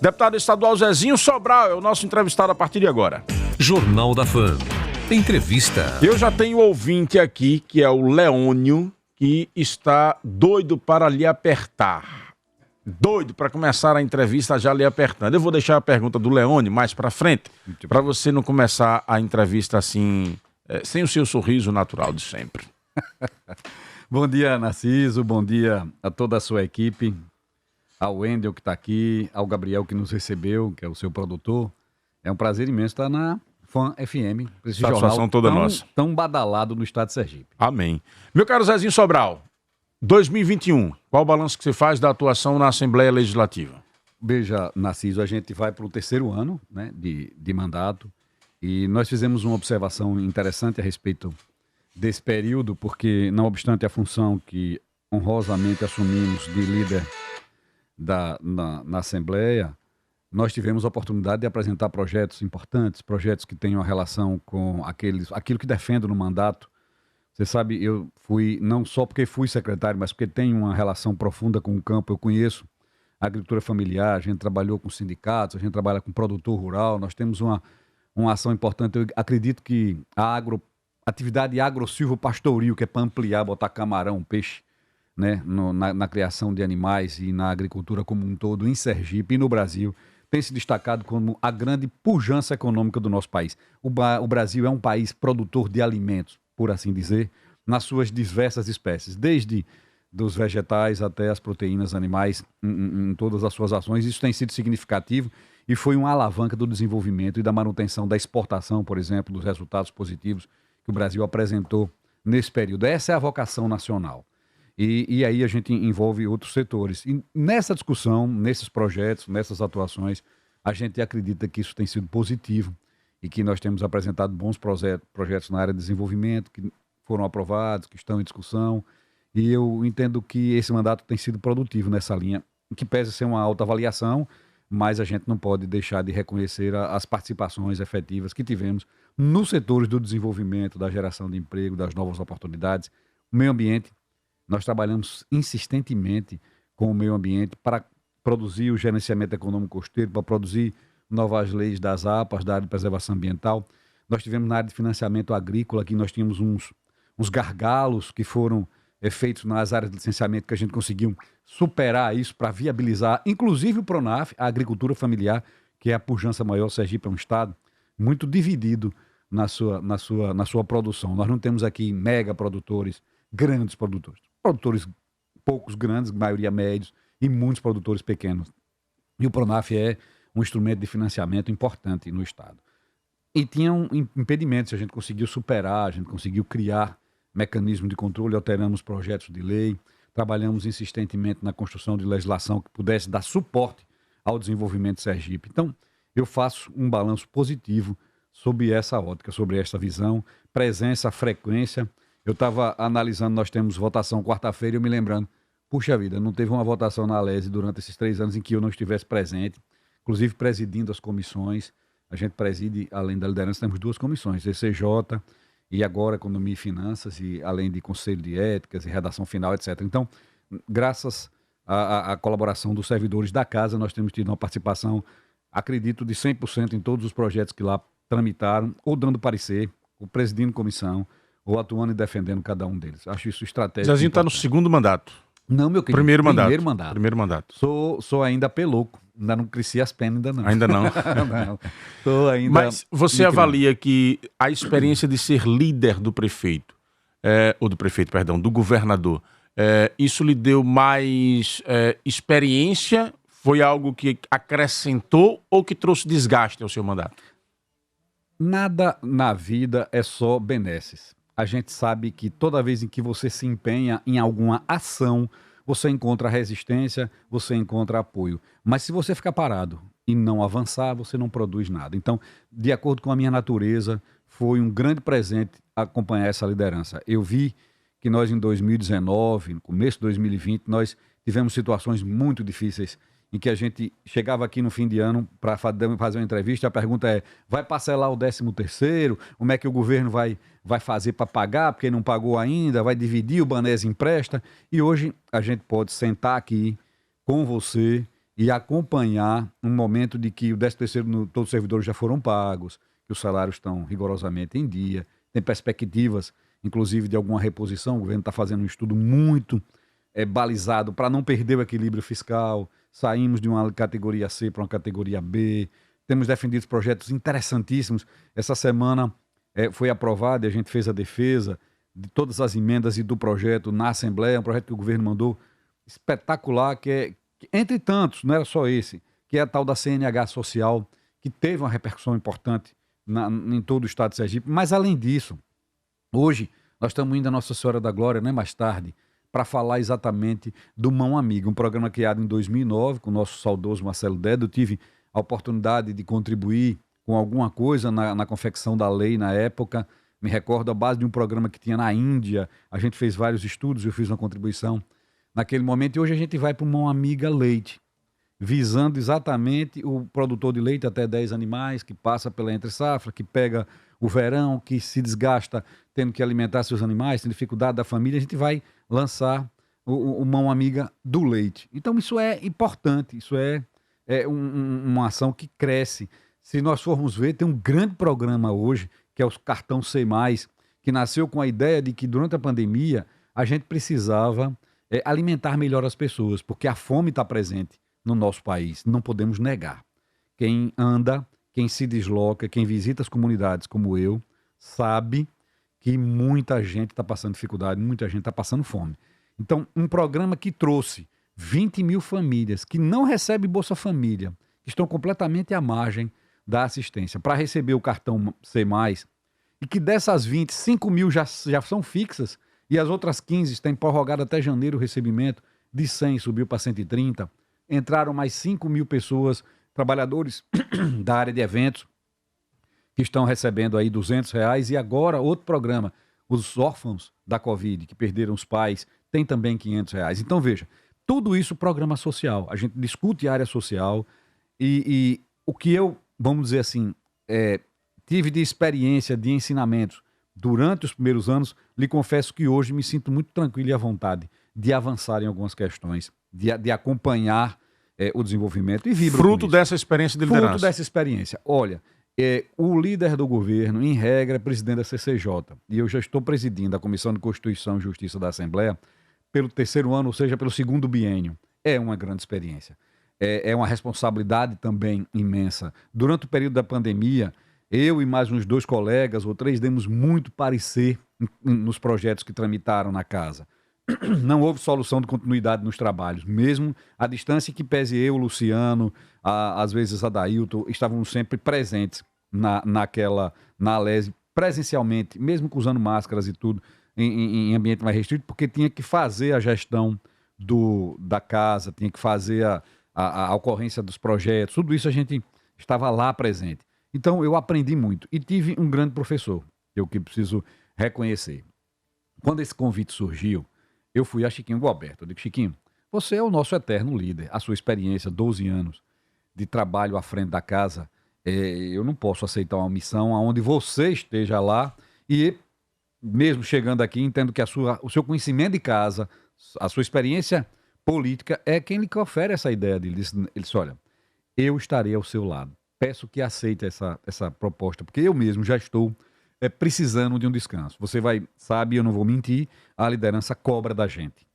Deputado estadual Zezinho Sobral é o nosso entrevistado a partir de agora. Jornal da Fam. Entrevista. Eu já tenho ouvinte aqui, que é o Leônio, que está doido para lhe apertar. Doido para começar a entrevista já lhe apertando. Eu vou deixar a pergunta do Leônio mais para frente, para você não começar a entrevista assim, sem o seu sorriso natural de sempre. Bom dia, Narciso. Bom dia a toda a sua equipe. Ao Wendel que está aqui, ao Gabriel que nos recebeu, que é o seu produtor. É um prazer imenso estar na Fam FM, esse Satisfação toda nossa. Tão badalado no estado de Sergipe. Amém. Meu caro Zezinho Sobral, 2021, qual o balanço que você faz da atuação na Assembleia Legislativa? Veja, Narciso, a gente vai para o terceiro ano, né, de mandato e nós fizemos uma observação interessante a respeito desse período, porque não obstante a função que honrosamente assumimos de líder na Assembleia, nós tivemos a oportunidade de apresentar projetos importantes, projetos que tenham relação com aquilo que defendo no mandato. Você sabe, eu fui, não só porque fui secretário, mas porque tenho uma relação profunda com o campo, eu conheço a agricultura familiar, a gente trabalhou com sindicatos, a gente trabalha com produtor rural, nós temos uma ação importante. Eu acredito que a atividade agro-silvopastoril, que é para ampliar, botar camarão, peixe, né, na criação de animais e na agricultura como um todo, em Sergipe e no Brasil, tem se destacado como a grande pujança econômica do nosso país. O Brasil é um país produtor de alimentos, por assim dizer, nas suas diversas espécies, desde dos vegetais até as proteínas animais, em todas as suas ações. Isso tem sido significativo e foi uma alavanca do desenvolvimento e da manutenção da exportação, por exemplo, dos resultados positivos que o Brasil apresentou nesse período. Essa é a vocação nacional. E aí a gente envolve outros setores. E nessa discussão, nesses projetos, nessas atuações, a gente acredita que isso tem sido positivo e que nós temos apresentado bons projetos na área de desenvolvimento, que foram aprovados, que estão em discussão. E eu entendo que esse mandato tem sido produtivo nessa linha, que pese ser uma alta avaliação, mas a gente não pode deixar de reconhecer as participações efetivas que tivemos nos setores do desenvolvimento, da geração de emprego, das novas oportunidades, o meio ambiente. Nós trabalhamos insistentemente com o meio ambiente para produzir o gerenciamento econômico costeiro, para produzir novas leis das APAs, da área de preservação ambiental. Nós tivemos na área de financiamento agrícola, que nós tínhamos uns gargalos que foram feitos nas áreas de licenciamento, que a gente conseguiu superar isso para viabilizar, inclusive o PRONAF, a agricultura familiar, que é a pujança maior. Sergipe é um estado muito dividido na sua produção. Nós não temos aqui mega produtores, grandes produtores. Produtores poucos grandes, maioria médios, e muitos produtores pequenos. E o PRONAF é um instrumento de financiamento importante no estado. E tinham impedimentos, a gente conseguiu superar, a gente conseguiu criar mecanismos de controle, alteramos projetos de lei, trabalhamos insistentemente na construção de legislação que pudesse dar suporte ao desenvolvimento de Sergipe. Então, eu faço um balanço positivo sobre essa ótica, sobre essa visão, presença, frequência. Eu estava analisando, nós temos votação quarta-feira, e eu me lembrando, puxa vida, não teve uma votação na Alese durante esses 3 anos em que eu não estivesse presente, inclusive presidindo as comissões. A gente preside, além da liderança, temos 2 comissões, ECJ e agora Economia e Finanças, e além de Conselho de Éticas e Redação Final, etc. Então, graças à colaboração dos servidores da casa, nós temos tido uma participação, acredito, de 100% em todos os projetos que lá tramitaram, ou dando parecer, ou presidindo comissão, ou atuando e defendendo cada um deles. Acho isso estratégico. Zezinho está no segundo mandato. Não, meu querido. Primeiro mandato. Sou ainda pelouco. Ainda não cresci as pernas, ainda não. Ainda não. Não. Tô ainda. Mas você avalia que a experiência de ser líder do prefeito, do governador, isso lhe deu mais experiência? Foi algo que acrescentou ou que trouxe desgaste ao seu mandato? Nada na vida é só benesses. A gente sabe que toda vez em que você se empenha em alguma ação, você encontra resistência, você encontra apoio. Mas se você ficar parado e não avançar, você não produz nada. Então, de acordo com a minha natureza, foi um grande presente acompanhar essa liderança. Eu vi que nós em 2019, no começo de 2020, nós tivemos situações muito difíceis em que a gente chegava aqui no fim de ano para fazer uma entrevista, a pergunta é, vai parcelar o 13º? Como é que o governo vai fazer para pagar, porque não pagou ainda? Vai dividir, o Banese empresta? E hoje a gente pode sentar aqui com você e acompanhar um momento de que o 13º, todos os servidores já foram pagos, que os salários estão rigorosamente em dia, tem perspectivas, inclusive, de alguma reposição. O governo está fazendo um estudo muito balizado para não perder o equilíbrio fiscal. Saímos de uma categoria C para uma categoria B. Temos defendido projetos interessantíssimos. Essa semana foi aprovado e a gente fez a defesa de todas as emendas e do projeto na Assembleia, um projeto que o governo mandou espetacular, que entre tantos, não era só esse, que é a tal da CNH social, que teve uma repercussão importante em todo o estado de Sergipe. Mas, além disso, hoje nós estamos indo à Nossa Senhora da Glória, né, mais tarde, para falar exatamente do Mão Amiga, um programa criado em 2009 com o nosso saudoso Marcelo Dedo. Eu tive a oportunidade de contribuir com alguma coisa na confecção da lei na época. Me recordo a base de um programa que tinha na Índia. A gente fez vários estudos, eu fiz uma contribuição naquele momento. E hoje a gente vai para o Mão Amiga Leite, visando exatamente o produtor de leite até 10 animais, que passa pela entre-safra, que pega o verão, que se desgasta tendo que alimentar seus animais, tem dificuldade da família. A gente vai lançar o Mão Amiga do Leite. Então isso é importante, isso é uma ação que cresce. Se nós formos ver, tem um grande programa hoje, que é o Cartão C+, que nasceu com a ideia de que durante a pandemia a gente precisava alimentar melhor as pessoas, porque a fome está presente no nosso país, não podemos negar. Quem anda, quem se desloca, quem visita as comunidades como eu, sabe que muita gente está passando dificuldade, muita gente está passando fome. Então, um programa que trouxe 20 mil famílias que não recebem Bolsa Família, que estão completamente à margem da assistência, para receber o cartão C+, e que dessas 20, 5 mil já são fixas, e as outras 15 têm prorrogado até janeiro o recebimento, de 100 subiu para 130, entraram mais 5 mil pessoas, trabalhadores da área de eventos, que estão recebendo aí R$200, e agora outro programa, os órfãos da Covid, que perderam os pais, tem também R$500. Então veja, tudo isso programa social, a gente discute área social, e o que eu, vamos dizer assim, tive de experiência, de ensinamentos durante os primeiros anos, lhe confesso que hoje me sinto muito tranquilo e à vontade de avançar em algumas questões, de acompanhar o desenvolvimento e vibro Fruto dessa experiência de liderança. Fruto dessa experiência. Olha, o líder do governo, em regra, é presidente da CCJ, e eu já estou presidindo a Comissão de Constituição e Justiça da Assembleia pelo 3º ano, ou seja, pelo 2º biênio. É uma grande experiência. É uma responsabilidade também imensa. Durante o período da pandemia, eu e mais uns 2 colegas ou 3 demos muito parecer nos projetos que tramitaram na casa. Não houve solução de continuidade nos trabalhos, mesmo à distância que pese eu, Luciano, às vezes a Dailton, estávamos sempre presentes na Alese, presencialmente, mesmo usando máscaras e tudo, em ambiente mais restrito, porque tinha que fazer a gestão da casa, tinha que fazer a ocorrência dos projetos, tudo isso a gente estava lá presente. Então eu aprendi muito e tive um grande professor, eu que preciso reconhecer. Quando esse convite surgiu, eu fui a Chiquinho Gualberto. Eu digo, Chiquinho, você é o nosso eterno líder, a sua experiência, 12 anos de trabalho à frente da casa, eu não posso aceitar uma missão onde você esteja lá e, mesmo chegando aqui, entendo que o seu conhecimento de casa, a sua experiência política é quem lhe confere essa ideia dele. Ele disse, olha, eu estarei ao seu lado. Peço que aceite essa proposta, porque eu mesmo já estou precisando de um descanso. Você sabe, eu não vou mentir, a liderança cobra da gente.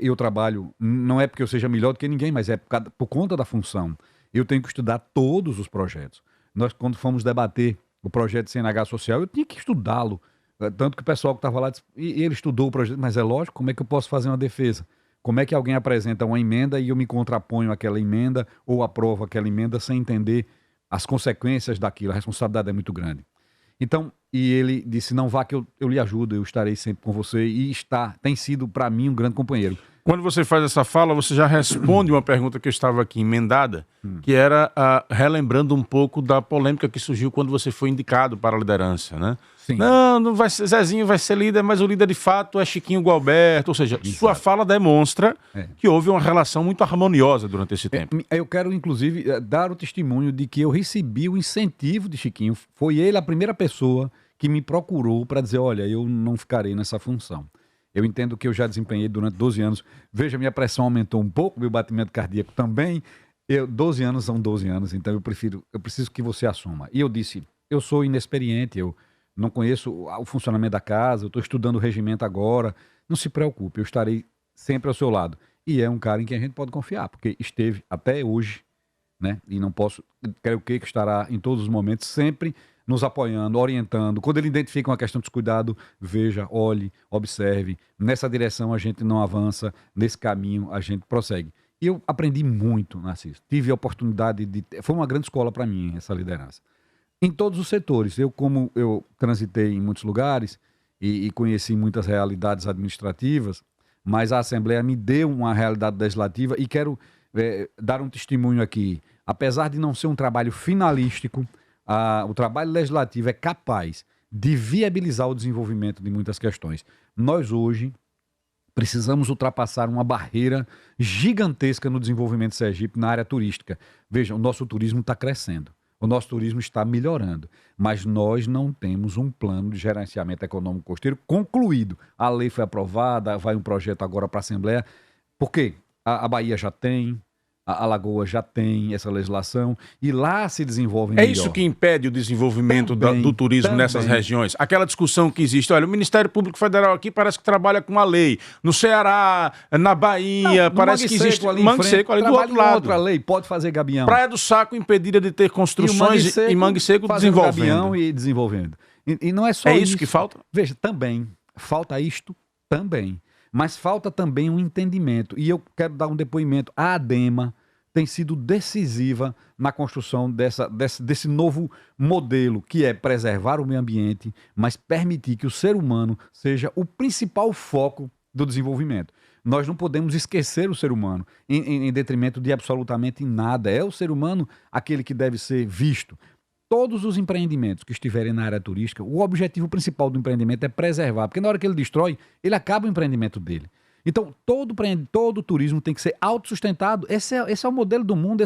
Eu trabalho, não é porque eu seja melhor do que ninguém, mas é por conta da função. Eu tenho que estudar todos os projetos. Nós, quando fomos debater o projeto de CNH social, eu tinha que estudá-lo. Tanto que o pessoal que estava lá, e ele estudou o projeto, mas é lógico, como é que eu posso fazer uma defesa? Como é que alguém apresenta uma emenda e eu me contraponho àquela emenda ou aprovo aquela emenda sem entender as consequências daquilo? A responsabilidade é muito grande. Então, e ele disse, não vá que eu lhe ajudo, eu estarei sempre com você, e tem sido para mim um grande companheiro. Quando você faz essa fala, você já responde uma pergunta que estava aqui emendada, que era relembrando um pouco da polêmica que surgiu quando você foi indicado para a liderança, né? Sim. Não vai ser, Zezinho vai ser líder, mas o líder de fato é Chiquinho Gualberto, ou seja, sua fala demonstra que houve uma relação muito harmoniosa durante esse tempo. Eu quero, inclusive, dar o testemunho de que eu recebi o incentivo de Chiquinho. Foi ele a primeira pessoa que me procurou para dizer, olha, eu não ficarei nessa função. Eu entendo que eu já desempenhei durante 12 anos. Veja, minha pressão aumentou um pouco, meu batimento cardíaco também. 12 anos são 12 anos, então eu preciso que você assuma. E eu disse, eu sou inexperiente, eu não conheço o funcionamento da casa, eu estou estudando o regimento agora. Não se preocupe, eu estarei sempre ao seu lado. E é um cara em quem a gente pode confiar, porque esteve até hoje, né? E não posso, creio que estará em todos os momentos, sempre nos apoiando, orientando. Quando ele identifica uma questão de descuidado, veja, olhe, observe. Nessa direção a gente não avança, nesse caminho a gente prossegue. E eu aprendi muito, Narciso. Tive a oportunidade de... Foi uma grande escola para mim, essa liderança. Em todos os setores. Como eu transitei em muitos lugares e conheci muitas realidades administrativas, mas a Assembleia me deu uma realidade legislativa e quero dar um testemunho aqui. Apesar de não ser um trabalho finalístico, o trabalho legislativo é capaz de viabilizar o desenvolvimento de muitas questões. Nós hoje precisamos ultrapassar uma barreira gigantesca no desenvolvimento de Sergipe na área turística. Veja, o nosso turismo está crescendo, o nosso turismo está melhorando, mas nós não temos um plano de gerenciamento econômico costeiro concluído. A lei foi aprovada, vai um projeto agora para a Assembleia. Por quê? A Bahia já tem, a Alagoas já tem essa legislação e lá se desenvolve melhor. É isso que impede o desenvolvimento do turismo nessas regiões? Aquela discussão que existe, olha, o Ministério Público Federal aqui parece que trabalha com a lei. No Ceará, na Bahia, parece que existe... Mangue Seco ali do outro lado. Outra lei, pode fazer gabião. Praia do Saco impedida de ter construções e Mangue Seco desenvolvendo. Gabião e desenvolvendo. E não é só isso. É isso que falta? Veja, também, falta isto também. Mas falta também um entendimento. E eu quero dar um depoimento. A ADEMA tem sido decisiva na construção desse novo modelo, que é preservar o meio ambiente, mas permitir que o ser humano seja o principal foco do desenvolvimento. Nós não podemos esquecer o ser humano em detrimento de absolutamente nada. É o ser humano aquele que deve ser visto. Todos os empreendimentos que estiverem na área turística, o objetivo principal do empreendimento é preservar, porque na hora que ele destrói, ele acaba o empreendimento dele. Então, todo turismo tem que ser autossustentado. Esse é o modelo do mundo,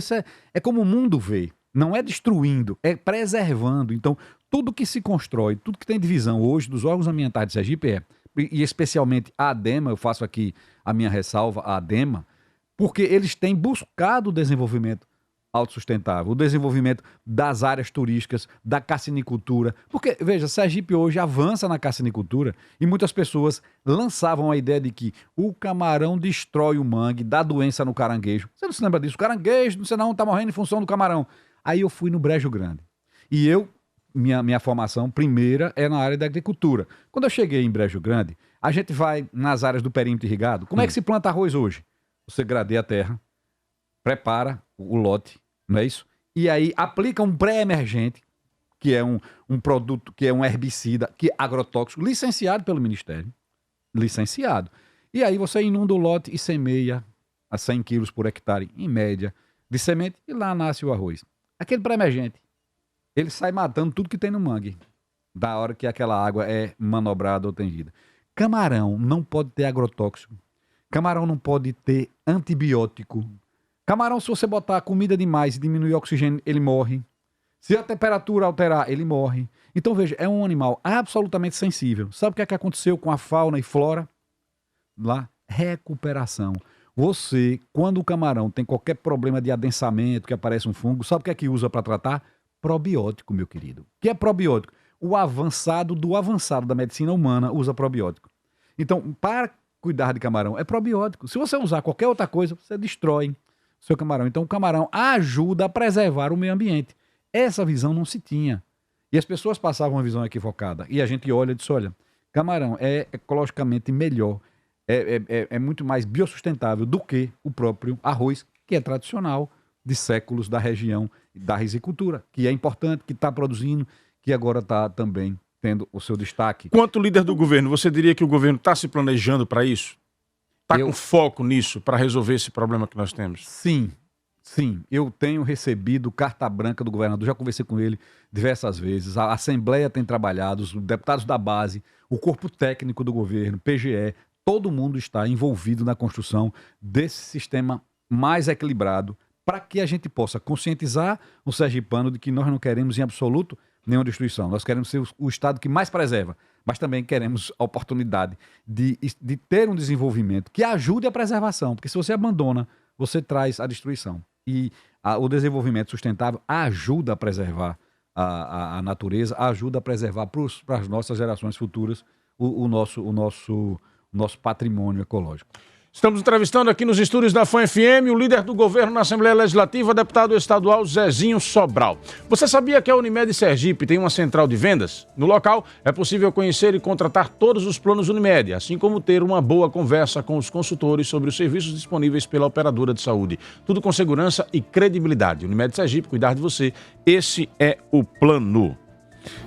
é como o mundo vê. Não é destruindo, é preservando. Então, tudo que se constrói, tudo que tem divisão hoje dos órgãos ambientais de Sergipe e especialmente a ADEMA, eu faço aqui a minha ressalva, a ADEMA, porque eles têm buscado o desenvolvimento autossustentável, o desenvolvimento das áreas turísticas, da cassinicultura. Porque, veja, Sergipe hoje avança na cassinicultura e muitas pessoas lançavam a ideia de que o camarão destrói o mangue, dá doença no caranguejo. Você não se lembra disso? O caranguejo, não sei não, tá morrendo em função do camarão. Aí eu fui no Brejo Grande. E minha formação primeira é na área da agricultura. Quando eu cheguei em Brejo Grande, a gente vai nas áreas do perímetro irrigado. Como é que se planta arroz hoje? Você gradeia a terra, prepara o lote, não é isso? E aí aplica um pré-emergente, que é um produto, que é um herbicida, que é agrotóxico, licenciado pelo Ministério. Licenciado. E aí você inunda o lote e semeia a 100 quilos por hectare, em média, de semente, e lá nasce o arroz. Aquele pré-emergente, ele sai matando tudo que tem no mangue, da hora que aquela água é manobrada ou tangida. Camarão não pode ter agrotóxico. Camarão não pode ter antibiótico. Camarão, se você botar comida demais e diminuir o oxigênio, ele morre. Se a temperatura alterar, ele morre. Então, veja, é um animal absolutamente sensível. Sabe o que é que aconteceu com a fauna e flora? Lá, recuperação. Você, quando o camarão tem qualquer problema de adensamento, que aparece um fungo, sabe o que é que usa para tratar? Probiótico, meu querido. O que é probiótico? O avançado do avançado da medicina humana usa probiótico. Então, para cuidar de camarão, é probiótico. Se você usar qualquer outra coisa, você destrói seu camarão. Então, o camarão ajuda a preservar o meio ambiente. Essa visão não se tinha. E as pessoas passavam uma visão equivocada. E a gente olha e diz, olha, camarão é ecologicamente melhor, é muito mais biossustentável do que o próprio arroz, que é tradicional de séculos da região da risicultura, que é importante, que está produzindo, que agora está também tendo o seu destaque. Quanto líder do governo, você diria que o governo está se planejando para isso? Está com foco nisso para resolver esse problema que nós temos? Sim. Eu tenho recebido carta branca do governador, já conversei com ele diversas vezes. A Assembleia tem trabalhado, os deputados da base, o corpo técnico do governo, PGE, todo mundo está envolvido na construção desse sistema mais equilibrado para que a gente possa conscientizar o sergipano de que nós não queremos em absoluto nenhuma destruição. Nós queremos ser o Estado que mais preserva. mas também queremos a oportunidade de ter um desenvolvimento que ajude a preservação, porque se você abandona, você traz a destruição. E o desenvolvimento sustentável ajuda a preservar a natureza, ajuda a preservar para as nossas gerações futuras o nosso patrimônio ecológico. Estamos entrevistando aqui nos estúdios da FAM-FM o líder do governo na Assembleia Legislativa, deputado estadual Zezinho Sobral. Você sabia que a Unimed Sergipe tem uma central de vendas? No local, é possível conhecer e contratar todos os planos Unimed, assim como ter uma boa conversa com os consultores sobre os serviços disponíveis pela operadora de saúde. Tudo com segurança e credibilidade. Unimed Sergipe, cuidar de você. Esse é o plano.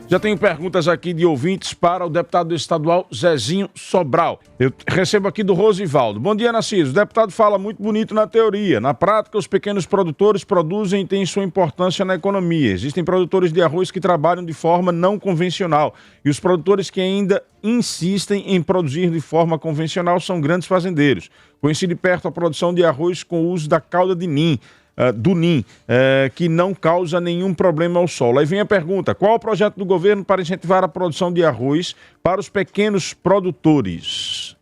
Já tenho perguntas aqui de ouvintes para o deputado estadual Zezinho Sobral. Eu recebo aqui do Rosivaldo. Bom dia, Narciso. O deputado fala muito bonito na teoria. Na prática, os pequenos produtores produzem e têm sua importância na economia. Existem produtores de arroz que trabalham de forma não convencional. E os produtores que ainda insistem em produzir de forma convencional são grandes fazendeiros. Conheci de perto a produção de arroz com o uso da cauda de NIM. Do NIM, que não causa nenhum problema ao solo. Aí vem a pergunta: qual o projeto do governo para incentivar a produção de arroz para os pequenos produtores?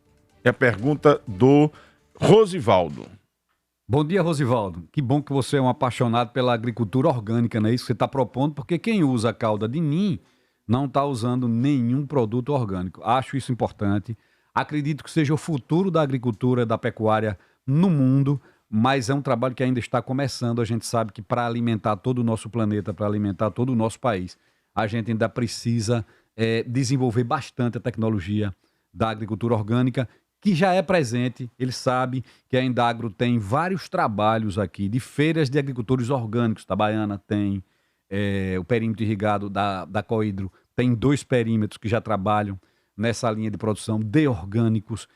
É a pergunta do Rosivaldo. Bom dia, Rosivaldo. Que bom que você é um apaixonado pela agricultura orgânica, não é isso que você está propondo? Porque quem usa a cauda de NIM não está usando nenhum produto orgânico. Acho isso importante. Acredito que seja o futuro da agricultura, da pecuária no mundo, mas é um trabalho que ainda está começando. A gente sabe que para alimentar todo o nosso planeta, para alimentar todo o nosso país, a gente ainda precisa desenvolver bastante a tecnologia da agricultura orgânica, que já é presente. Ele sabe que a Indagro tem vários trabalhos aqui de feiras de agricultores orgânicos. Itabaiana tem, o perímetro irrigado da Coidro tem 2 perímetros que já trabalham nessa linha de produção de orgânicos.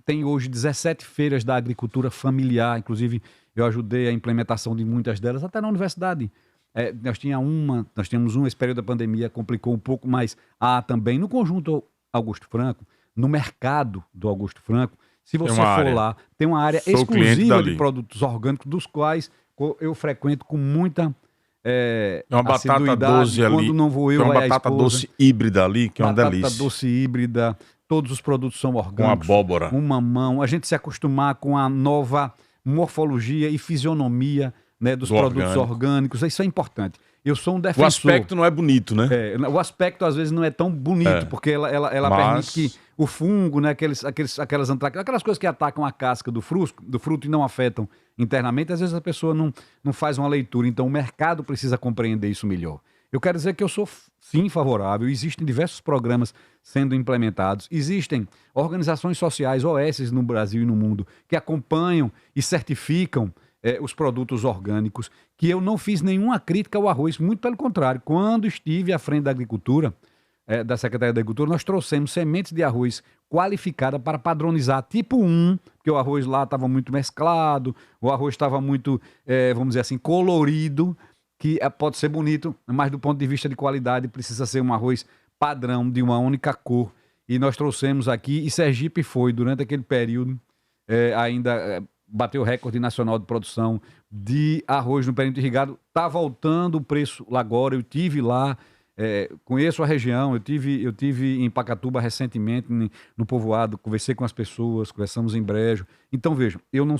Tem hoje 17 feiras da agricultura familiar, inclusive eu ajudei a implementação de muitas delas, até na universidade. Nós tínhamos uma, esse período da pandemia complicou um pouco, mas há também no conjunto Augusto Franco, no mercado do Augusto Franco, se você for lá, tem uma área exclusiva de produtos orgânicos, dos quais eu frequento com muita uma batata doce ali, quando não vou eu, tem uma batata doce híbrida ali, que é uma delícia. Batata doce híbrida. Todos os produtos são orgânicos. Com abóbora. Um mamão. A gente se acostumar com a nova morfologia e fisionomia, né, dos produtos orgânicos. Isso é importante. Eu sou um defensor. O aspecto não é bonito, né? O aspecto, às vezes, não é tão bonito, porque ela permite que o fungo, né, aquelas antraquelas, aquelas coisas que atacam a casca do fruto e não afetam internamente, às vezes a pessoa não faz uma leitura. Então, o mercado precisa compreender isso melhor. Eu quero dizer que eu sou, sim, favorável. Existem diversos programas sendo implementados. Existem organizações sociais, OS, no Brasil e no mundo, que acompanham e certificam os produtos orgânicos, que eu não fiz nenhuma crítica ao arroz, muito pelo contrário. Quando estive à frente da agricultura, da Secretaria da Agricultura, nós trouxemos sementes de arroz qualificada para padronizar tipo 1, porque o arroz lá estava muito mesclado, o arroz estava muito, vamos dizer assim, colorido, que pode ser bonito, mas do ponto de vista de qualidade precisa ser um arroz padrão, de uma única cor. E nós trouxemos aqui, e Sergipe foi, durante aquele período, ainda bateu o recorde nacional de produção de arroz no perímetro irrigado. Está voltando o preço lá agora, eu tive lá, conheço a região, eu tive em Pacatuba recentemente, no povoado, conversei com as pessoas, conversamos em Brejo. Então, vejam, eu não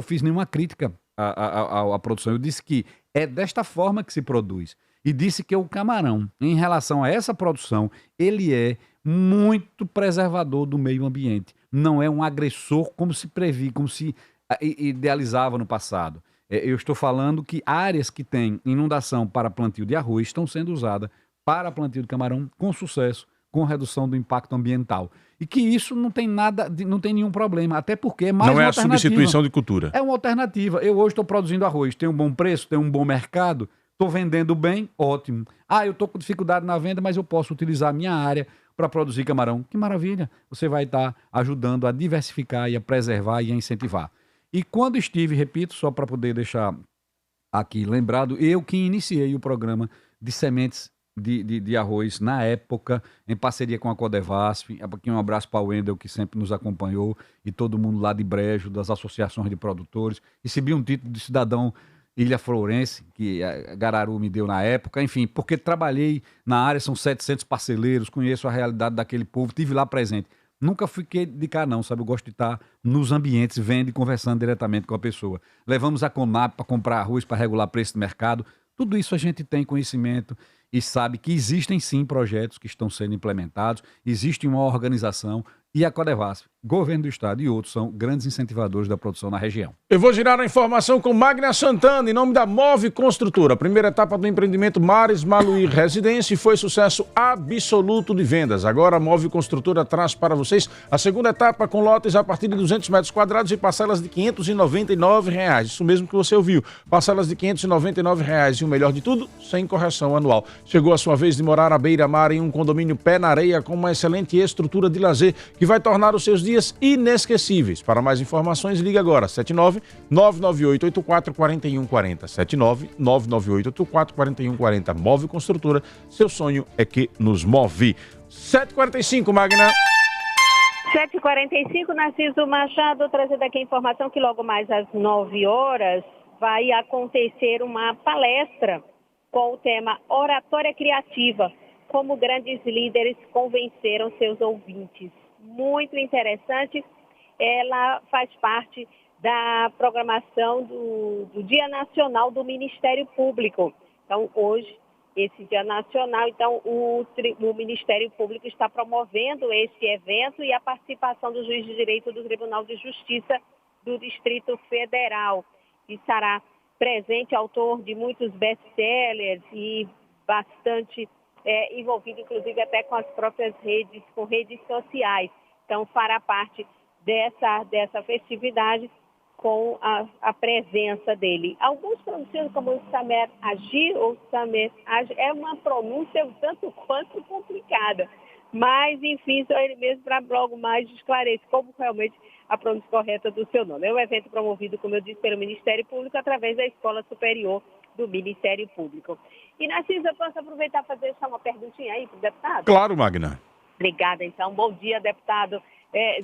fiz nenhuma crítica à produção. Eu disse que é desta forma que se produz. E disse que o camarão, em relação a essa produção, ele é muito preservador do meio ambiente. Não é um agressor como se previa, como se idealizava no passado. Eu estou falando que áreas que têm inundação para plantio de arroz estão sendo usadas para plantio de camarão com sucesso, com redução do impacto ambiental. E que isso não tem nenhum problema, até porque é mais uma alternativa. Não é a substituição de cultura. É uma alternativa. Eu hoje estou produzindo arroz, tem um bom preço, tem um bom mercado, estou vendendo bem, ótimo. Eu estou com dificuldade na venda, mas eu posso utilizar a minha área para produzir camarão. Que maravilha! Você vai estar ajudando a diversificar e a preservar e a incentivar. E quando estive, repito, só para poder deixar aqui lembrado, eu que iniciei o programa de sementes de arroz na época, em parceria com a Codevasf. Aqui um abraço para o Wendel, que sempre nos acompanhou, e todo mundo lá de Brejo, das associações de produtores. Recebi um título de cidadão Ilha Florence, que a Gararu me deu na época, enfim, porque trabalhei na área, são 700 parceleiros, conheço a realidade daquele povo, tive lá presente. Nunca fiquei de cá não, sabe? Eu gosto de estar nos ambientes, vendo e conversando diretamente com a pessoa. Levamos a Conab para comprar arroz, para regular preço do mercado. Tudo isso a gente tem conhecimento e sabe que existem sim projetos que estão sendo implementados, existe uma organização e a Codevasf, governo do estado e outros são grandes incentivadores da produção na região. Eu vou girar a informação com Magna Santana, em nome da Move Construtora. A primeira etapa do empreendimento Mares Maluí Residência foi sucesso absoluto de vendas. Agora a Move Construtora traz para vocês a segunda etapa com lotes a partir de 200 metros quadrados e parcelas de R$ 599. Isso mesmo que você ouviu. Parcelas de R$ 599 e o melhor de tudo, sem correção anual. Chegou a sua vez de morar à beira-mar em um condomínio pé na areia com uma excelente estrutura de lazer que vai tornar os seus dias inesquecíveis. Para mais informações, ligue agora, 79-998-84-4140. 79-998-84-4140. Move Construtora, seu sonho é que nos move. 7h45, Magna. 7h45, Narciso Machado, trazendo aqui a informação que logo mais às 9 horas vai acontecer uma palestra com o tema Oratória Criativa, como grandes líderes convenceram seus ouvintes. Muito interessante, ela faz parte da programação do Dia Nacional do Ministério Público. Então, hoje, esse Dia Nacional, então o Ministério Público está promovendo esse evento e a participação do juiz de direito do Tribunal de Justiça do Distrito Federal. E estará presente, autor de muitos best-sellers e bastante envolvido, inclusive, até com as próprias redes, com redes sociais. Então, fará parte dessa festividade com a presença dele. Alguns pronunciam como Samer Agir ou Samer Agir. É uma pronúncia tanto quanto complicada. Mas, enfim, só ele mesmo para logo mais esclarecer como realmente a pronúncia correta do seu nome. É um evento promovido, como eu disse, pelo Ministério Público através da Escola Superior do Ministério Público. E, Narciso, eu posso aproveitar para deixar uma perguntinha aí para o deputado? Claro, Magna. Obrigada, então. Bom dia, deputado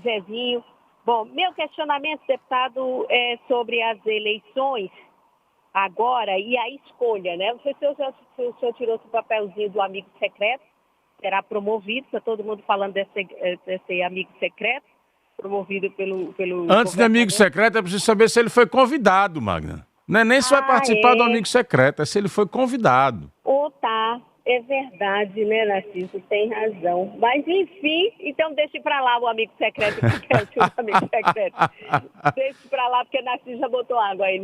Zezinho. Bom, meu questionamento, deputado, é sobre as eleições agora e a escolha, né? Não sei se o senhor tirou seu papelzinho do amigo secreto, será promovido, está todo mundo falando desse amigo secreto, promovido pelo Antes de amigo secreto, é preciso saber se ele foi convidado, Magna. Não é nem se vai participar do amigo secreto, é se ele foi convidado. Tá. É verdade, né, Narciso? Tem razão. Mas, enfim, então deixe para lá o amigo secreto. O amigo secreto. Deixe para lá, porque Narciso já botou água aí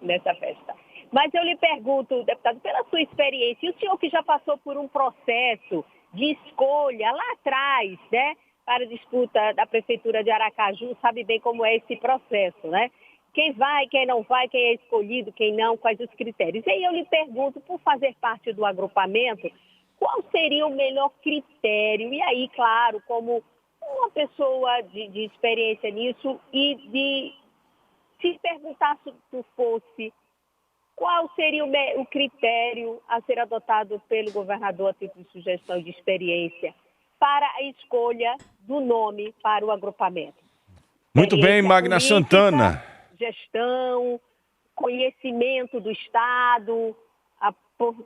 nessa festa. Mas eu lhe pergunto, deputado, pela sua experiência, e o senhor que já passou por um processo de escolha lá atrás, né, para a disputa da Prefeitura de Aracaju, sabe bem como é esse processo, né? Quem vai, quem não vai, quem é escolhido, quem não, quais os critérios. E aí eu lhe pergunto, por fazer parte do agrupamento, qual seria o melhor critério? E aí, claro, como uma pessoa de experiência nisso, e se perguntasse se fosse, qual seria o critério a ser adotado pelo governador a título de sugestão e de experiência para a escolha do nome para o agrupamento? Muito bem, Magna Santana. Gestão, conhecimento do Estado,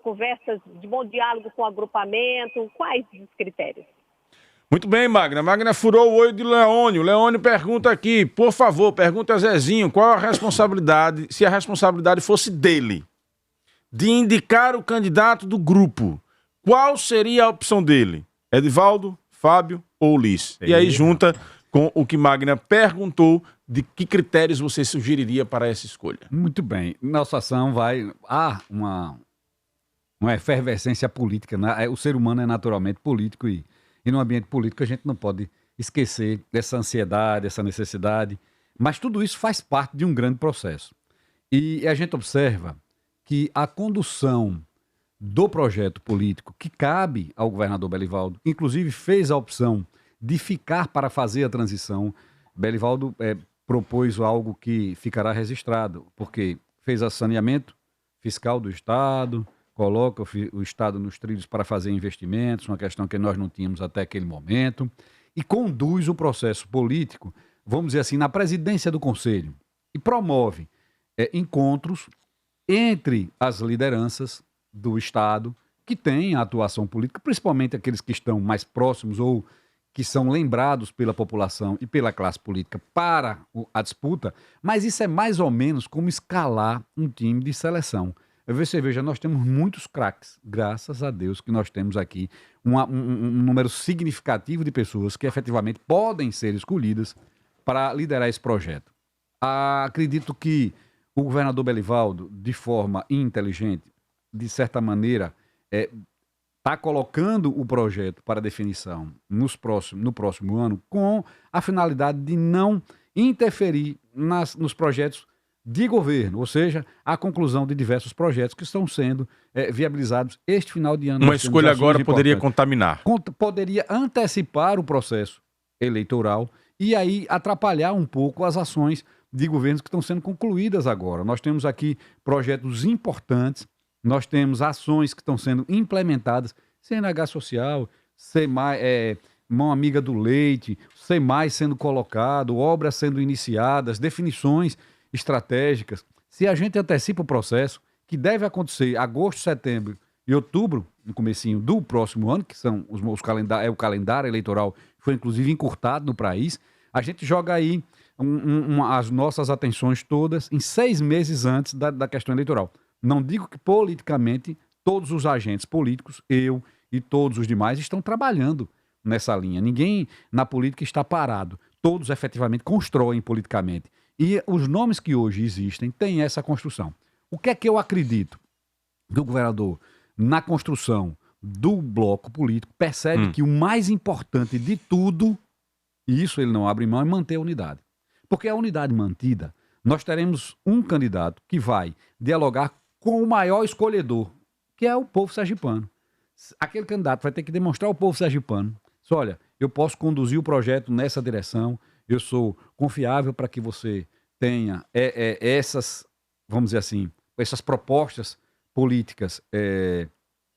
conversas de bom diálogo com o agrupamento, quais os critérios? Muito bem, Magna. Magna furou o olho de Leônio. Leônio pergunta aqui, por favor, pergunta a Zezinho, qual a responsabilidade, se a responsabilidade fosse dele, de indicar o candidato do grupo, qual seria a opção dele? Edivaldo, Fábio ou Ulisses? E aí junta com o que Magna perguntou, de que critérios você sugeriria para essa escolha? Muito bem. Nossa ação há uma efervescência política, né? O ser humano é naturalmente político e no ambiente político a gente não pode esquecer dessa ansiedade, dessa necessidade, mas tudo isso faz parte de um grande processo. E a gente observa que a condução do projeto político que cabe ao governador Belivaldo, inclusive fez a opção de ficar para fazer a transição. Belivaldo propôs algo que ficará registrado, porque fez o saneamento fiscal do Estado, coloca o Estado nos trilhos para fazer investimentos, uma questão que nós não tínhamos até aquele momento, e conduz o processo político, vamos dizer assim, na presidência do Conselho, e promove encontros entre as lideranças do Estado que têm a atuação política, principalmente aqueles que estão mais próximos ou que são lembrados pela população e pela classe política para a disputa, mas isso é mais ou menos como escalar um time de seleção. Você veja, nós temos muitos craques, graças a Deus que nós temos aqui um número significativo de pessoas que efetivamente podem ser escolhidas para liderar esse projeto. Acredito que o governador Belivaldo, de forma inteligente, de certa maneira, está colocando o projeto para definição no próximo ano com a finalidade de não interferir nos projetos de governo, ou seja, a conclusão de diversos projetos que estão sendo viabilizados este final de ano. Uma escolha agora poderia contaminar. Poderia antecipar o processo eleitoral e aí atrapalhar um pouco as ações de governos que estão sendo concluídas agora. Nós temos aqui projetos importantes, nós temos ações que estão sendo implementadas, CNH Social, Mão Amiga do Leite, SEMAI sendo colocado, obras sendo iniciadas, definições estratégicas. Se a gente antecipa o processo, que deve acontecer agosto, setembro e outubro, no comecinho do próximo ano, que são o calendário eleitoral, que foi inclusive encurtado no país, a gente joga aí as nossas atenções todas em 6 meses antes da questão eleitoral. Não digo que politicamente todos os agentes políticos, eu e todos os demais, estão trabalhando nessa linha. Ninguém na política está parado. Todos efetivamente constroem politicamente. E os nomes que hoje existem têm essa construção. O que é que eu acredito? Que o governador, na construção do bloco político, percebe que o mais importante de tudo, e isso ele não abre mão, é manter a unidade. Porque a unidade mantida, nós teremos um candidato que vai dialogar com o maior escolhedor, que é o povo sergipano. Aquele candidato vai ter que demonstrar ao povo sergipano, olha, eu posso conduzir o projeto nessa direção, eu sou confiável para que você tenha essas, vamos dizer assim, essas propostas políticas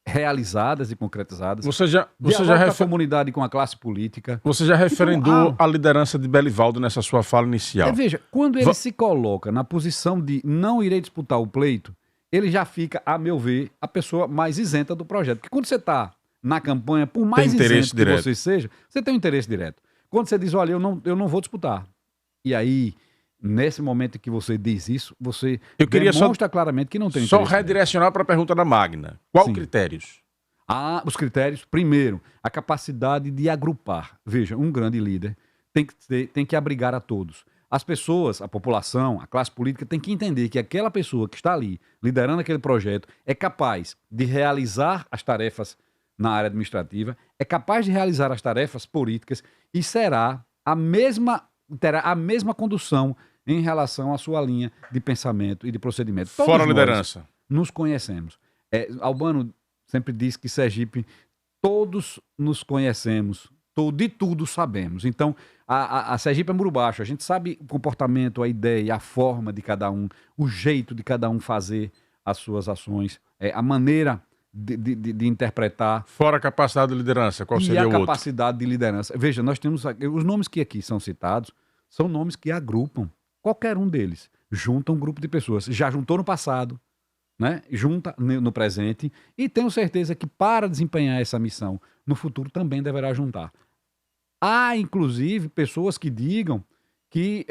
realizadas e concretizadas. Você já com a comunidade, com a classe política. Você já referendou a liderança de Belivaldo nessa sua fala inicial. Veja, quando ele se coloca na posição de não irei disputar o pleito, ele já fica, a meu ver, a pessoa mais isenta do projeto. Porque quando você está na campanha, por mais isento que você seja, você tem um interesse direto. Quando você diz, olha, eu não vou disputar. E aí, nesse momento que você diz isso, você demonstra claramente que não tem interesse. Só redirecionar para a pergunta da Magna. Qual critérios? Os critérios, primeiro, a capacidade de agrupar. Veja, um grande líder tem que abrigar a todos. As pessoas, a população, a classe política tem que entender que aquela pessoa que está ali, liderando aquele projeto, é capaz de realizar as tarefas na área administrativa, é capaz de realizar as tarefas políticas e terá a mesma condução em relação à sua linha de pensamento e de procedimento. Todos fora a liderança. Nos conhecemos. Albano sempre diz que Sergipe, todos nos conhecemos, de tudo sabemos. Então, a Sergipe é muro baixo. A gente sabe o comportamento, a ideia, a forma de cada um, o jeito de cada um fazer as suas ações, a maneira de interpretar. Fora a capacidade de liderança, qual seria o outro? E a capacidade de liderança. Veja, nós temos os nomes que aqui são citados, são nomes que agrupam, qualquer um deles, junta um grupo de pessoas. Já juntou no passado, né? Junta no presente, e tenho certeza que para desempenhar essa missão, no futuro também deverá juntar. Há, inclusive, pessoas que digam que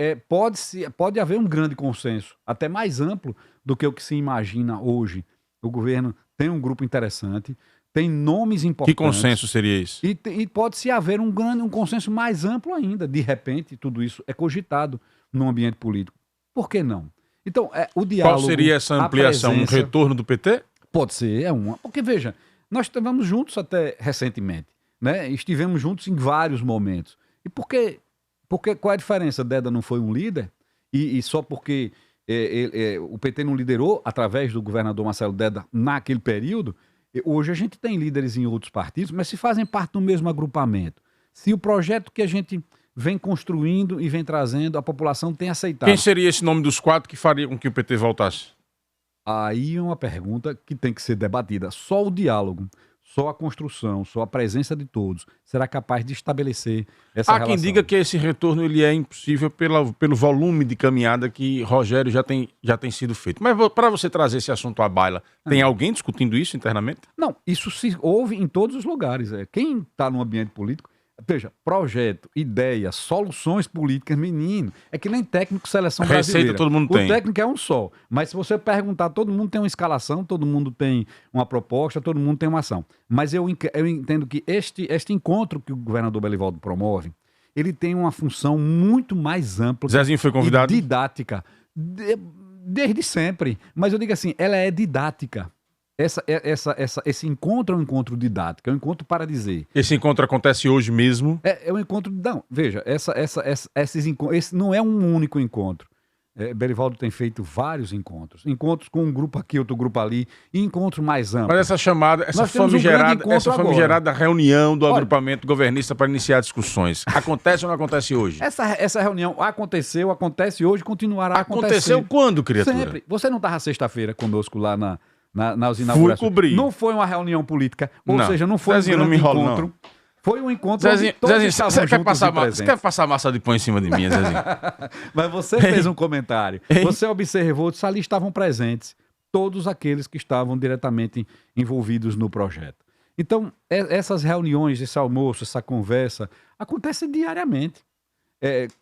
pode haver um grande consenso, até mais amplo do que o que se imagina hoje. O governo tem um grupo interessante, tem nomes importantes. Que consenso seria esse? E pode-se haver um consenso mais amplo ainda. De repente, tudo isso é cogitado no ambiente político. Por que não? Então, o diálogo... Qual seria essa ampliação? Um retorno do PT? Pode ser, Porque, veja, nós estivemos juntos até recentemente, né? Estivemos juntos em vários momentos. E por quê? Qual é a diferença? Deda não foi um líder? E só porque o PT não liderou através do governador Marcelo Deda naquele período, hoje a gente tem líderes em outros partidos, mas se fazem parte do mesmo agrupamento. Se o projeto que a gente vem construindo e vem trazendo, a população tem aceitado. Quem seria esse nome dos 4 que faria com que o PT voltasse? Aí é uma pergunta que tem que ser debatida. Só o diálogo, só a construção, só a presença de todos será capaz de estabelecer essa Há relação. quem diga que esse retorno ele é impossível pelo volume de caminhada que Rogério já tem sido feito. Mas para você trazer esse assunto à baila, tem alguém discutindo isso internamente? Não, isso se ouve em todos os lugares. Quem está no ambiente político, veja, projeto, ideia, soluções políticas, menino, é que nem técnico seleção brasileira. Receita todo mundo tem. O técnico é um só, mas se você perguntar, todo mundo tem uma escalação, todo mundo tem uma proposta, todo mundo tem uma ação. Mas eu entendo que este encontro que o governador Belivaldo promove, ele tem uma função muito mais ampla. Zezinho foi convidado? E didática, desde sempre. Mas eu digo assim, ela é didática. Esse encontro é um encontro didático, é um encontro para dizer. Esse encontro acontece hoje mesmo? É um encontro. Não, veja, esse não é um único encontro. Belivaldo tem feito vários encontros. Encontros com um grupo aqui, outro grupo ali, e encontros mais amplos. Mas essa chamada, essa famigerada reunião do agrupamento governista para iniciar discussões, acontece ou não acontece hoje? Essa reunião aconteceu, acontece hoje, continuará acontecendo. Aconteceu quando, criatura? Sempre. Você não estava sexta-feira conosco lá nas inaugurações. Fui cobrir. Não foi uma reunião política, ou seja, não foi Zezinho, um grande não me enrola, encontro. não. Foi um encontro Zezinho, você você quer passar massa de pão em cima de mim, Zezinho? Mas você fez um comentário. Você observou, ali estavam presentes todos aqueles que estavam diretamente envolvidos no projeto. Então, essas reuniões, esse almoço, essa conversa, acontece diariamente.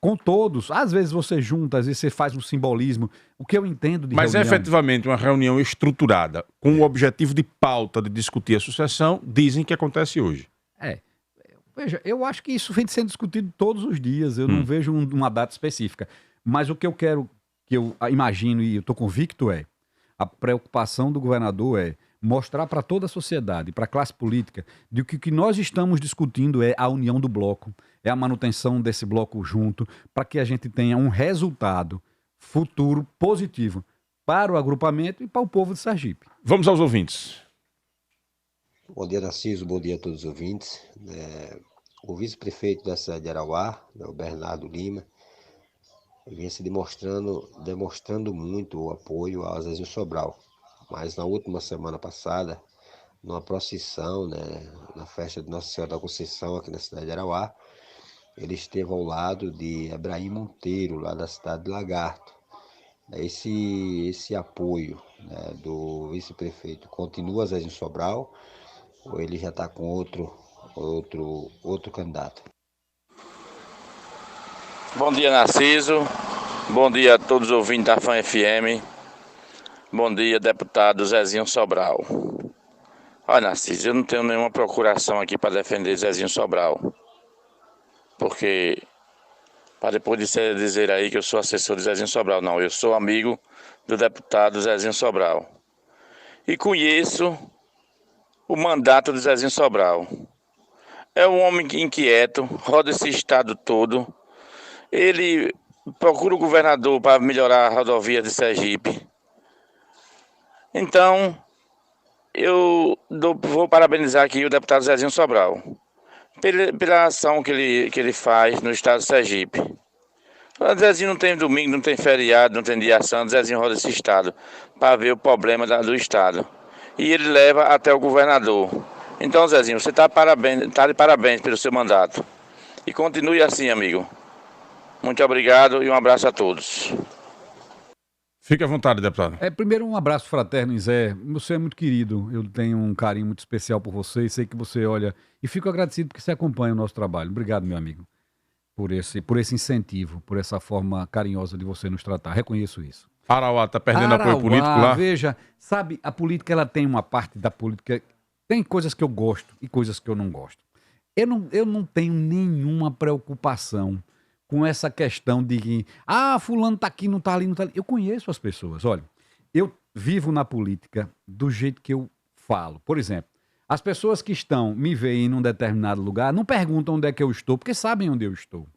Com todos. Às vezes você junta, às vezes você faz um simbolismo. O que eu entendo de Mas reunião... é efetivamente uma reunião estruturada, com o objetivo de pauta de discutir a sucessão, dizem que acontece hoje. Veja, eu acho que isso vem sendo discutido todos os dias. Eu não vejo uma data específica. Mas o que eu quero, que eu imagino e eu estou convicto a preocupação do governador é mostrar para toda a sociedade, para a classe política, de que o que nós estamos discutindo é a união do bloco, é a manutenção desse bloco junto, para que a gente tenha um resultado futuro positivo para o agrupamento e para o povo de Sergipe. Vamos aos ouvintes. Bom dia, Narciso. Bom dia a todos os ouvintes. O vice-prefeito da cidade de Arauá, o Bernardo Lima, vinha se demonstrando muito o apoio ao Zezinho Sobral. Mas na última semana passada, numa procissão, na festa de Nossa Senhora da Conceição, aqui na cidade de Arauá, ele esteve ao lado de Ebraim Monteiro, lá da cidade de Lagarto. Esse apoio do vice-prefeito continua Zezinho Sobral, ou ele já está com outro candidato? Bom dia, Narciso. Bom dia a todos os ouvintes da FAM FM. Bom dia, deputado Zezinho Sobral. Olha, Narciso, eu não tenho nenhuma procuração aqui para defender Zezinho Sobral. Porque, para depois dizer aí que eu sou assessor de Zezinho Sobral, não, eu sou amigo do deputado Zezinho Sobral. E conheço o mandato de Zezinho Sobral. É um homem inquieto, roda esse estado todo. Ele procura o governador para melhorar a rodovia de Sergipe. Então, vou parabenizar aqui o deputado Zezinho Sobral pela ação que ele faz no estado de Sergipe. O Zezinho não tem domingo, não tem feriado, não tem dia santo. Zezinho roda esse estado para ver o problema do estado. E ele leva até o governador. Então, Zezinho, você está de parabéns pelo seu mandato. E continue assim, amigo. Muito obrigado e um abraço a todos. Fique à vontade, deputado. Primeiro, um abraço fraterno, Zé. Você é muito querido. Eu tenho um carinho muito especial por você. E sei que você olha... E fico agradecido porque você acompanha o nosso trabalho. Obrigado, meu amigo, por esse incentivo, por essa forma carinhosa de você nos tratar. Reconheço isso. Arauá está perdendo apoio político lá? Veja, sabe, a política, ela tem uma parte da política... Tem coisas que eu gosto e coisas que eu não gosto. Eu não tenho nenhuma preocupação com essa questão de que, fulano tá aqui, não tá ali, não tá ali. Eu conheço as pessoas. Olha, eu vivo na política do jeito que eu falo. Por exemplo, as pessoas que me veem em um determinado lugar não perguntam onde é que eu estou, porque sabem onde eu estou.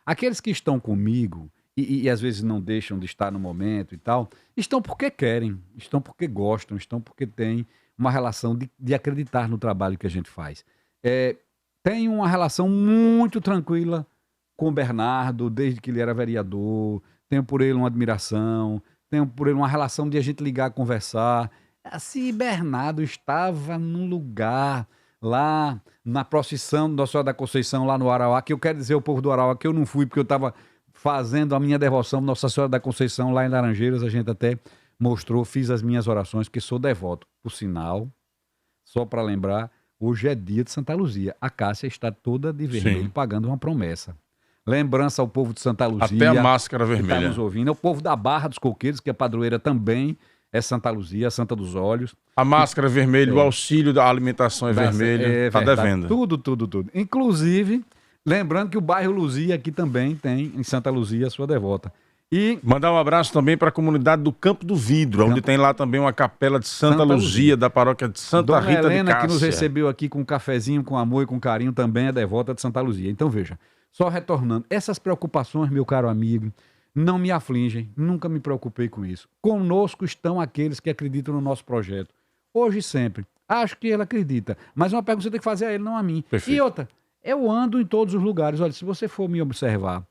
Aqueles que estão comigo e às vezes não deixam de estar no momento e tal, estão porque querem, estão porque gostam, estão porque têm uma relação de acreditar no trabalho que a gente faz. Tem uma relação muito tranquila com o Bernardo, desde que ele era vereador. Tenho por ele uma admiração, tenho por ele uma relação de a gente ligar, conversar. Se Bernardo estava num lugar lá na procissão de Nossa Senhora da Conceição, lá no Arauá, que eu quero dizer ao povo do Arauá que eu não fui porque eu estava fazendo a minha devoção de Nossa Senhora da Conceição lá em Laranjeiras. A gente até mostrou, fiz as minhas orações, porque sou devoto. Por sinal, só para lembrar, hoje é dia de Santa Luzia. A Cássia está toda de vermelho, pagando uma promessa. Lembrança ao povo de Santa Luzia. Até a máscara vermelha. Estamos ouvindo. O povo da Barra dos Coqueiros, que é padroeira também, é Santa Luzia, Santa dos Olhos. A máscara vermelha, o auxílio da alimentação é vermelho. Está devendo. Tudo. Inclusive, lembrando que o bairro Luzia aqui também tem, em Santa Luzia, a sua devota. E mandar um abraço também para a comunidade do Campo do Vidro, onde tem lá também uma capela de Santa Luzia, da paróquia de Santa Dona Rita Helena, de Cássia, que nos recebeu aqui com um cafezinho, com amor e com carinho, também é devota de Santa Luzia. Então, veja, só retornando, essas preocupações, meu caro amigo, não me afligem, nunca me preocupei com isso. Conosco estão aqueles que acreditam no nosso projeto. Hoje e sempre. Acho que ele acredita. Mas uma pergunta você tem que fazer a ele, não a mim. Perfeito. E outra, eu ando em todos os lugares. Olha, se você for me observar,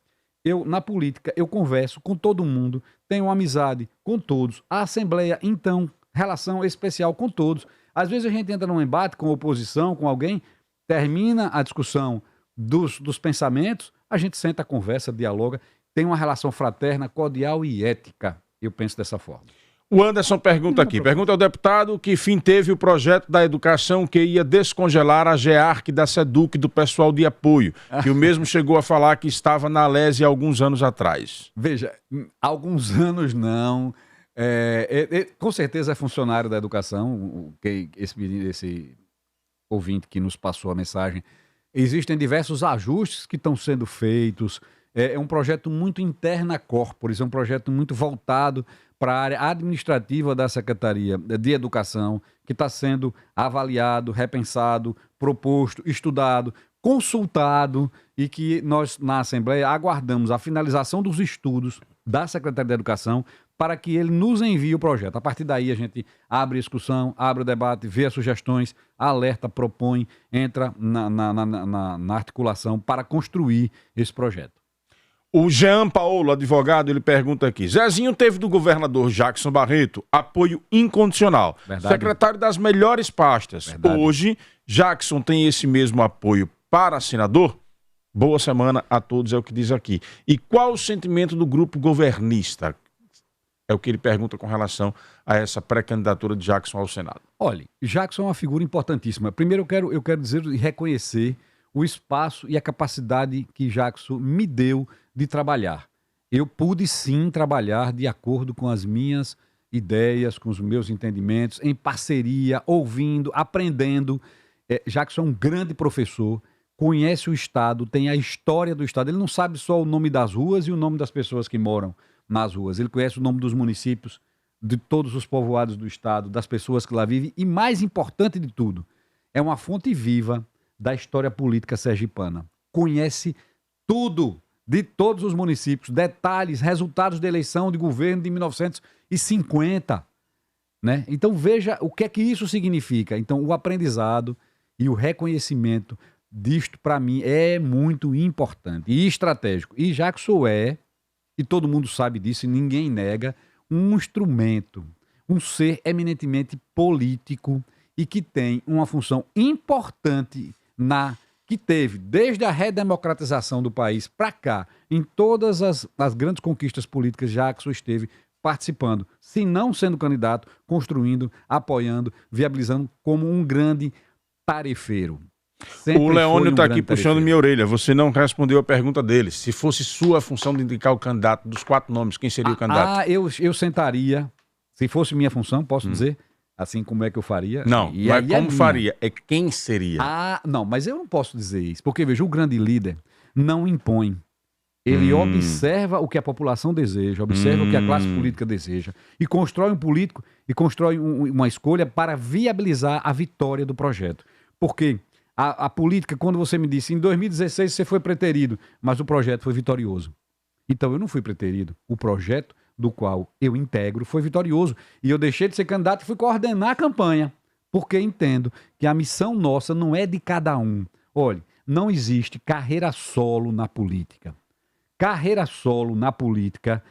na política, eu converso com todo mundo, tenho amizade com todos. A Assembleia, então, relação especial com todos. Às vezes a gente entra num embate com a oposição, com alguém, termina a discussão dos pensamentos, a gente senta, conversa, dialoga, tem uma relação fraterna, cordial e ética. Eu penso dessa forma. O Anderson pergunta aqui, pergunta ao deputado que fim teve o projeto da educação que ia descongelar a GEARC da SEDUC do pessoal de apoio, que o mesmo chegou a falar que estava na Lese há alguns anos atrás. Veja, alguns anos não. Com certeza é funcionário da educação, esse ouvinte que nos passou a mensagem. Existem diversos ajustes que estão sendo feitos. É um projeto muito interna corporis, é um projeto muito voltado para a área administrativa da Secretaria de Educação, que está sendo avaliado, repensado, proposto, estudado, consultado, e que nós, na Assembleia, aguardamos a finalização dos estudos da Secretaria de Educação para que ele nos envie o projeto. A partir daí, a gente abre a discussão, abre o debate, vê as sugestões, alerta, propõe, entra na articulação para construir esse projeto. O Jean Paulo, advogado, ele pergunta aqui. Zezinho teve do governador Jackson Barreto apoio incondicional. Verdade. Secretário das melhores pastas. Verdade. Hoje, Jackson tem esse mesmo apoio para senador? Boa semana a todos, é o que diz aqui. E qual o sentimento do grupo governista? É o que ele pergunta com relação a essa pré-candidatura de Jackson ao Senado. Olha, Jackson é uma figura importantíssima. Primeiro eu quero dizer e reconhecer o espaço e a capacidade que Jackson me deu de trabalhar. Eu pude sim trabalhar de acordo com as minhas ideias, com os meus entendimentos, em parceria, ouvindo, aprendendo. Jackson é um grande professor, conhece o Estado, tem a história do Estado. Ele não sabe só o nome das ruas e o nome das pessoas que moram nas ruas. Ele conhece o nome dos municípios, de todos os povoados do Estado, das pessoas que lá vivem. E mais importante de tudo, é uma fonte viva da história política sergipana. Conhece tudo de todos os municípios, detalhes, resultados da eleição de governo de 1950. Né? Então veja o que é que isso significa. Então o aprendizado e o reconhecimento disto, para mim, é muito importante e estratégico. E Jackson e todo mundo sabe disso e ninguém nega, um instrumento, um ser eminentemente político e que tem uma função importante que teve, desde a redemocratização do país para cá, em todas as grandes conquistas políticas, Jackson esteve participando, se não sendo candidato, construindo, apoiando, viabilizando como um grande tarefeiro. O Leônio está aqui puxando minha orelha. Você não respondeu a pergunta dele. Se fosse sua função de indicar o candidato dos 4 nomes, quem seria o candidato? Eu sentaria, se fosse minha função, posso dizer, assim como é que eu faria. Não, não é como faria, é quem seria. Não, mas eu não posso dizer isso, porque veja, o grande líder não impõe. Ele observa o que a população deseja, observa o que a classe política deseja e constrói um político e constrói uma escolha para viabilizar a vitória do projeto. Porque a política, quando você me disse, em 2016 você foi preterido, mas o projeto foi vitorioso. Então eu não fui preterido. O projeto do qual eu integro foi vitorioso. E eu deixei de ser candidato e fui coordenar a campanha, porque entendo que a missão nossa não é de cada um. Olha, não existe carreira solo na política. Carreira solo na política,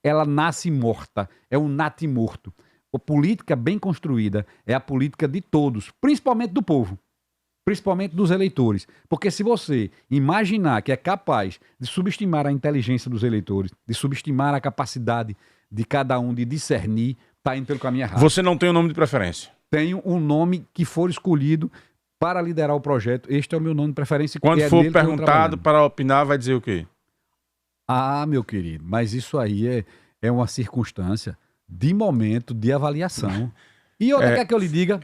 ela nasce morta, é um natimorto. A política bem construída é a política de todos, principalmente do povo, principalmente dos eleitores. Porque se você imaginar que é capaz de subestimar a inteligência dos eleitores, de subestimar a capacidade de cada um de discernir, está indo pelo caminho errado. Você não tem um nome de preferência? Tenho um nome que for escolhido para liderar o projeto. Este é o meu nome de preferência. Quando é for perguntado para opinar, vai dizer o quê? Ah, meu querido, mas isso aí é uma circunstância de momento de avaliação. E outra, quer que eu lhe diga?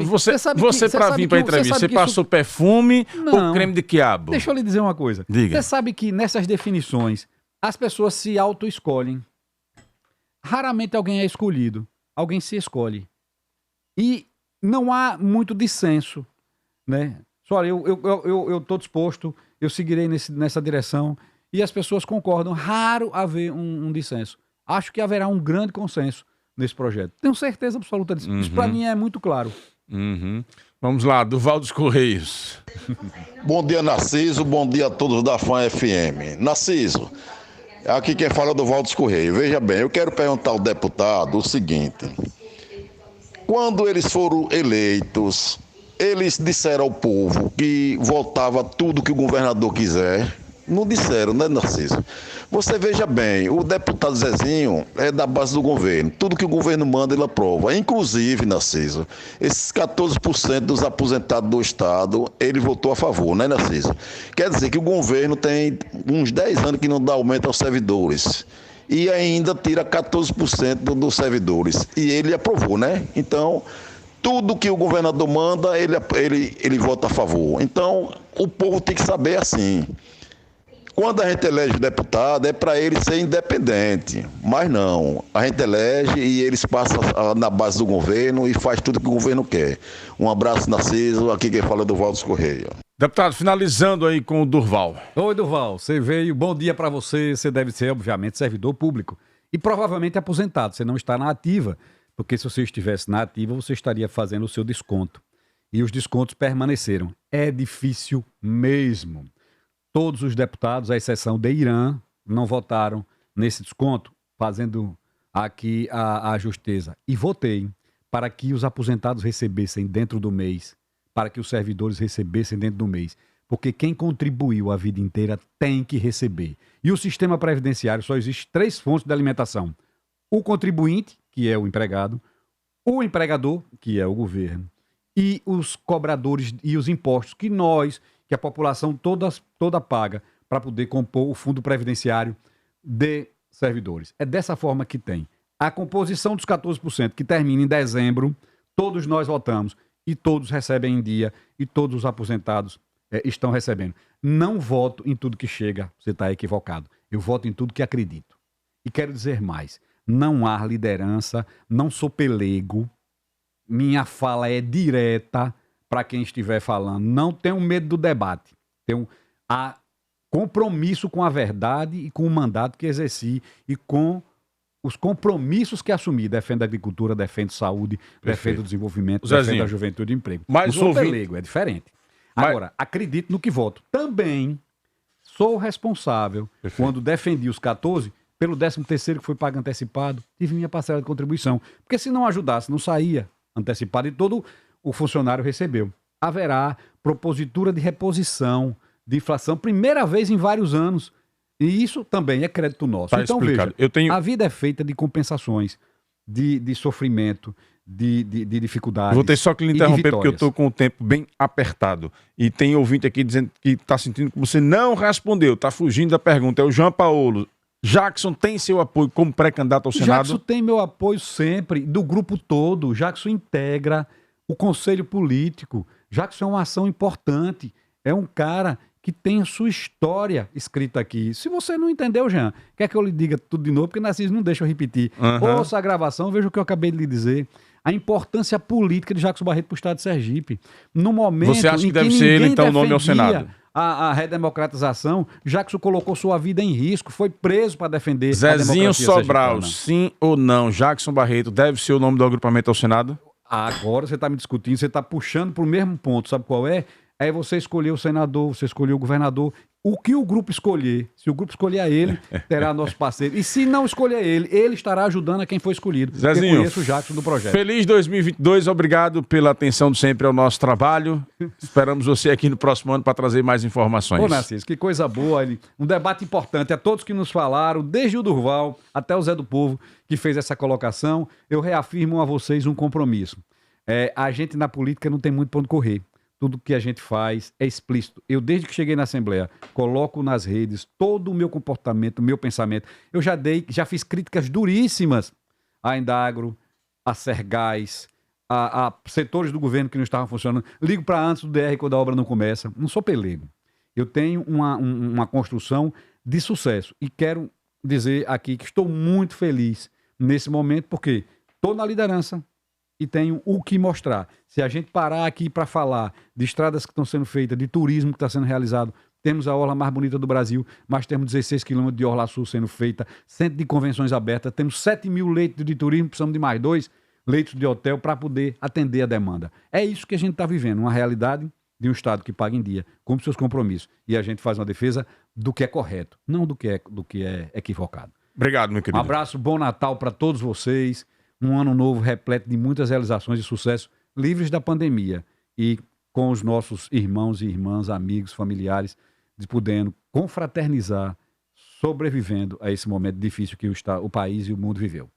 Você para vir para a entrevista, você passou perfume ou creme de quiabo? Deixa eu lhe dizer uma coisa. Diga. Você sabe que nessas definições, as pessoas se auto-escolhem. Raramente alguém é escolhido. Alguém se escolhe. E não há muito dissenso, né? Olha, eu estou disposto, eu seguirei nessa direção, e as pessoas concordam. Raro haver um dissenso. Acho que haverá um grande consenso nesse projeto. Tenho certeza absoluta disso. Isso para mim é muito claro. Vamos lá, Durval dos Correios. Bom dia, Narciso. Bom dia a todos da Fã FM. Narciso, aqui quem fala é o Durval dos Correios. Veja bem, eu quero perguntar ao deputado o seguinte. Quando eles foram eleitos, eles disseram ao povo que votava tudo que o governador quiser. Não disseram, né, Narciso? Você veja bem, o deputado Zezinho é da base do governo. Tudo que o governo manda, ele aprova. Inclusive, Narciso, esses 14% dos aposentados do Estado, ele votou a favor, né, Narciso? Quer dizer que o governo tem uns 10 anos que não dá aumento aos servidores. E ainda tira 14% dos servidores. E ele aprovou, né? Então, tudo que o governador manda, ele vota a favor. Então, o povo tem que saber assim. Quando a gente elege deputado, é para ele ser independente. Mas não, a gente elege e eles passam na base do governo e faz tudo que o governo quer. Um abraço, Narciso. Aqui quem fala é Durval dos Correios. Deputado, finalizando aí com o Durval. Oi, Durval. Você veio. Bom dia para você. Você deve ser, obviamente, servidor público. E provavelmente aposentado. Você não está na ativa. Porque se você estivesse na ativa, você estaria fazendo o seu desconto. E os descontos permaneceram. É difícil mesmo. Todos os deputados, à exceção de Irã, não votaram nesse desconto, fazendo aqui a justeza. E votei para que os aposentados recebessem dentro do mês, para que os servidores recebessem dentro do mês. Porque quem contribuiu a vida inteira tem que receber. E o sistema previdenciário só existe 3 fontes de alimentação. O contribuinte, que é o empregado, o empregador, que é o governo, e os cobradores e os impostos que a população toda paga para poder compor o fundo previdenciário de servidores. É dessa forma que tem. A composição dos 14%, que termina em dezembro, todos nós votamos e todos recebem em dia e todos os aposentados estão recebendo. Não voto em tudo que chega, você está equivocado. Eu voto em tudo que acredito. E quero dizer mais, não há liderança, não sou pelego, minha fala é direta para quem estiver falando. Não tenho medo do debate. Tenho compromisso com a verdade e com o mandato que exerci e com os compromissos que assumi. Defendo a agricultura, defendo saúde, defendo o desenvolvimento, defendo a juventude e emprego. Mas não sou pelego, é diferente. Agora, acredito no que voto. Também sou responsável, quando defendi os 14, pelo 13º que foi pago antecipado, tive minha parcela de contribuição. Porque se não ajudasse, não saía antecipado e todo o funcionário recebeu. Haverá propositura de reposição de inflação, primeira vez em vários anos. E isso também é crédito nosso. Tá então, explicado. veja, a vida é feita de compensações, de sofrimento, de dificuldades. Vou ter só que lhe interromper, porque eu estou com o tempo bem apertado. E tem ouvinte aqui dizendo que está sentindo que você não respondeu, está fugindo da pergunta. É o João Paulo. Jackson tem seu apoio como pré-candidato ao Senado? Jackson tem meu apoio sempre, do grupo todo. Jackson integra o conselho político. Jackson é uma ação importante. É um cara que tem a sua história escrita aqui. Se você não entendeu, Jean, quer que eu lhe diga tudo de novo? Porque Narciso não deixa eu repetir. Ouça a gravação, veja o que eu acabei de lhe dizer. A importância política de Jackson Barreto para o estado de Sergipe. No momento você acha que em deve que ser ele, ninguém então, o nome ao Senado? A redemocratização, Jackson colocou sua vida em risco, foi preso para defender Zezinho a democracia Sobral, sergipana. sim ou não, Jackson Barreto deve ser o nome do agrupamento ao Senado? Agora você está me discutindo, você está puxando para o mesmo ponto, sabe qual é? Aí você escolheu o senador, você escolheu o governador. o que o grupo escolher, se o grupo escolher ele, terá nosso parceiro. E se não escolher ele estará ajudando a quem foi escolhido. Zezinho, eu conheço o Jackson do projeto. Feliz 2022, obrigado pela atenção de sempre ao nosso trabalho. Esperamos você aqui no próximo ano para trazer mais informações. Ô, Narciso, que coisa boa. Um debate importante a todos que nos falaram, desde o Durval até o Zé do Povo, que fez essa colocação. Eu reafirmo a vocês um compromisso. A gente na política não tem muito para onde correr. Tudo que a gente faz é explícito. Eu, desde que cheguei na Assembleia, coloco nas redes todo o meu comportamento, o meu pensamento. Eu já fiz críticas duríssimas à Indagro, a Sergás, a setores do governo que não estavam funcionando. Ligo para antes do DR quando a obra não começa. Não sou pelego. Eu tenho uma construção de sucesso. E quero dizer aqui que estou muito feliz nesse momento, porque estou na liderança e tenho o que mostrar. Se a gente parar aqui para falar de estradas que estão sendo feitas, de turismo que está sendo realizado, temos a orla mais bonita do Brasil, mas temos 16 quilômetros de orla sul sendo feita, centro de convenções abertas, temos 7 mil leitos de turismo, precisamos de mais 2 leitos de hotel para poder atender a demanda. É isso que a gente está vivendo, uma realidade de um Estado que paga em dia, cumpre seus compromissos, e a gente faz uma defesa do que é correto, não do que é equivocado. Obrigado, meu querido. Um abraço, bom Natal para todos vocês. Um ano novo repleto de muitas realizações e sucesso, livres da pandemia e com os nossos irmãos e irmãs, amigos, familiares, podendo confraternizar, sobrevivendo a esse momento difícil que o país e o mundo viveu.